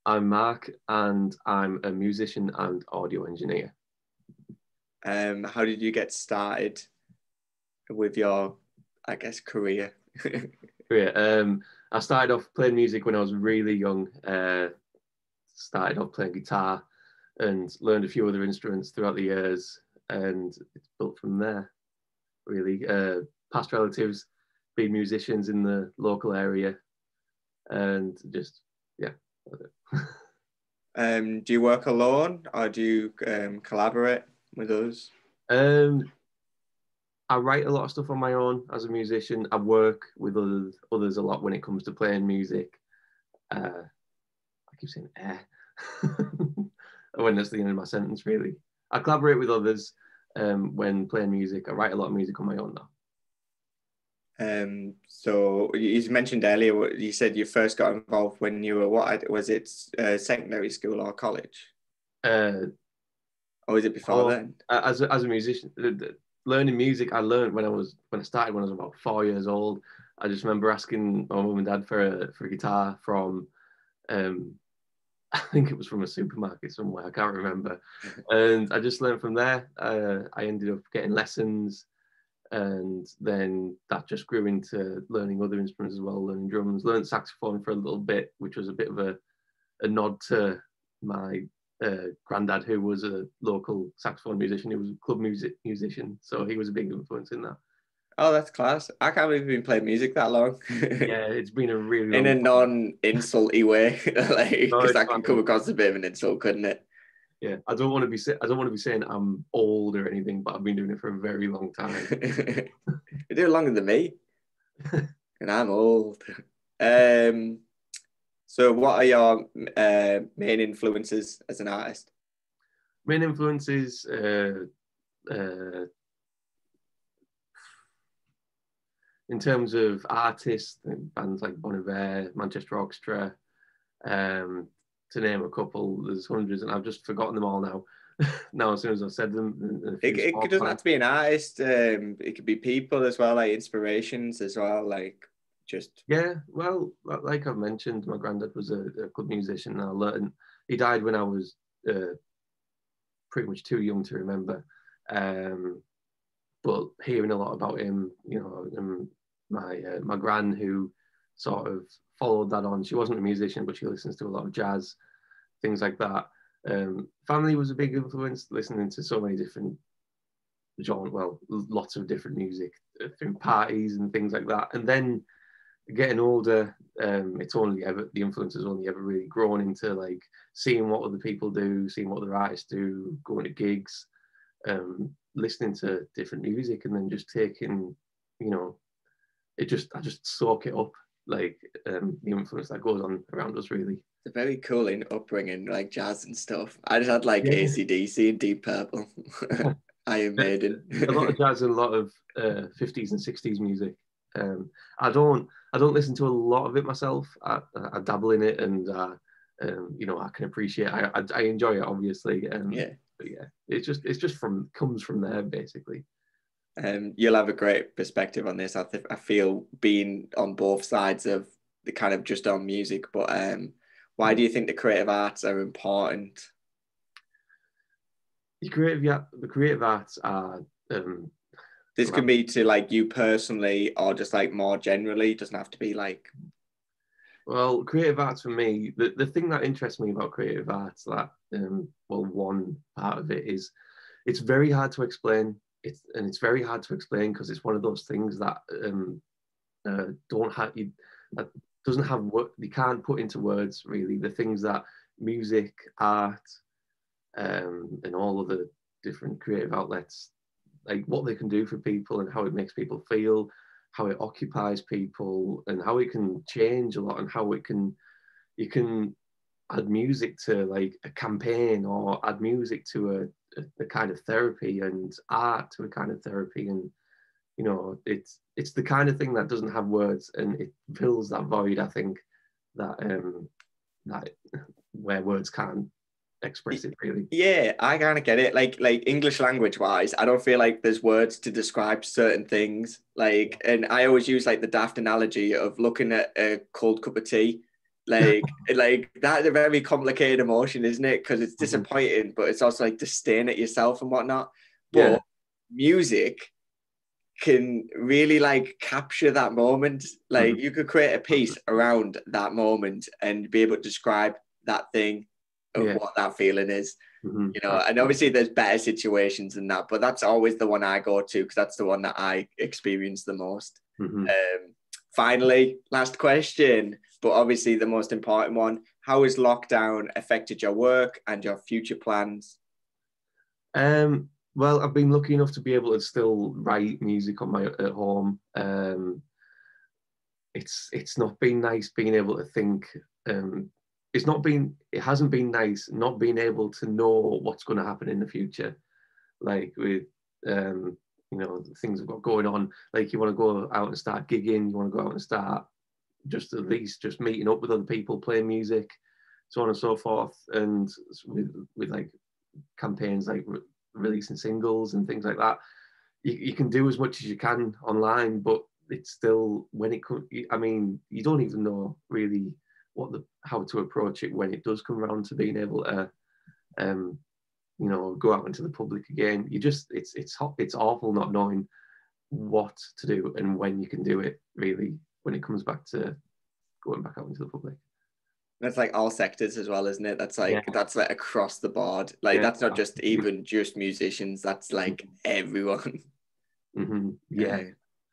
I'm Mark, and I'm a musician and audio engineer. How did you get started with your, I guess, career? I started off playing music when I was really young. Started off playing guitar and learned a few other instruments throughout the years, and it's built from there, really. Past relatives being musicians in the local area, and just, yeah. Do you work alone or do you collaborate with us? I write a lot of stuff on my own as a musician. I work with others a lot when it comes to playing music. I keep saying when that's the end of my sentence, really. I collaborate with others when playing music. I write a lot of music on my own now. So you mentioned earlier, you said you first got involved when you were, what was it, secondary school or college? Or was it before then? As a musician, learning music, I learned when I started when I was about 4 years old. I just remember asking my mum and dad for a guitar from, I think it was from a supermarket somewhere, I can't remember. And I just learned from there. I ended up getting lessons, and then that just grew into learning other instruments as well, learning drums, learned saxophone for a little bit, which was a bit of a nod to my granddad, who was a local saxophone musician. He was a club musician, so he was a big influence in that. Oh, that's class. I can't believe you've been playing music that long. Yeah, it's been a really long in a time. non-insulty way, because that can come across a bit of an insult, couldn't it? Yeah, I don't want to be saying I'm old or anything, but I've been doing it for a very long time. You're doing longer than me, and I'm old. So what are your main influences as an artist? Main influences, in terms of artists, bands like Bon Iver, Manchester Orchestra, to name a couple. There's hundreds, and I've just forgotten them all now. Now, as soon as I've said them, it doesn't have to be an artist. It could be people as well, like inspirations as well, like just. Yeah, well, like I've mentioned, my granddad was a club musician. And I learned, he died when I was pretty much too young to remember. But hearing a lot about him, you know, my gran, who sort of followed that on. She wasn't a musician, but she listens to a lot of jazz, things like that. Family was a big influence, listening to so many different genres, well, lots of different music through parties and things like that. And then getting older, the influence has only ever really grown into like seeing what other people do, seeing what other artists do, going to gigs, listening to different music, and then just taking, you know, I just soak it up, like the influence that goes on around us, really. It's a very cool upbringing, like jazz and stuff. I just had like AC/DC and Deep Purple, Iron Maiden. A lot of jazz and a lot of 50s and 60s music. I don't listen to a lot of it myself. I dabble in it, and you know, I can appreciate. I enjoy it, obviously. Yeah. But yeah, it's just comes from there, basically. You'll have a great perspective on this. I feel, being on both sides of the kind of just on music, but why do you think the creative arts are important? The creative arts are. This can be to like you personally, or just like more generally. It doesn't have to be like. Well, creative arts for me, the thing that interests me about creative arts, that well, one part of it is it's very hard to explain. It's very hard to explain because it's one of those things that that doesn't have what you can't put into words, really. The things that music, art, and all of the different creative outlets, like what they can do for people and how it makes people feel, how it occupies people, and how it can change a lot, and how you can add music to like a campaign, or add music to a kind of therapy, and art to a kind of therapy. And you know, it's the kind of thing that doesn't have words, and it fills that void, I think, that where words can't express it, really. Yeah, I kind of get it. Like English language wise, I don't feel like there's words to describe certain things. Like, and I always use like the daft analogy of looking at a cold cup of tea like that's a very complicated emotion, isn't it? Because it's Mhm. disappointing, but it's also like disdain at yourself and whatnot. Yeah. But music can really like capture that moment. Like Mhm. you could create a piece around that moment and be able to describe that thing of Yeah. what that feeling is. Mhm. You know, and obviously there's better situations than that, but that's always the one I go to because that's the one that I experience the most. Mhm. Finally, last question, but obviously the most important one. How has lockdown affected your work and your future plans? Well, I've been lucky enough to be able to still write music on my at home. It's not been nice being able to think. It hasn't been nice not being able to know what's going to happen in the future. Like with things I've got going on. Like you want to go out and start gigging. You want to go out and start just at least just meeting up with other people, playing music, so on and so forth. And with like campaigns like releasing singles and things like that, you can do as much as you can online, but it's still when it comes. I mean, you don't even know really how to approach it when it does come around to being able to, go out into the public again. It's awful not knowing what to do and when you can do it. Really, when it comes back to going back out into the public. That's like all sectors as well, isn't it? That's Yeah, like across the board. Like yeah, that's not just even just musicians, that's like everyone. mm-hmm. Yeah, Yeah.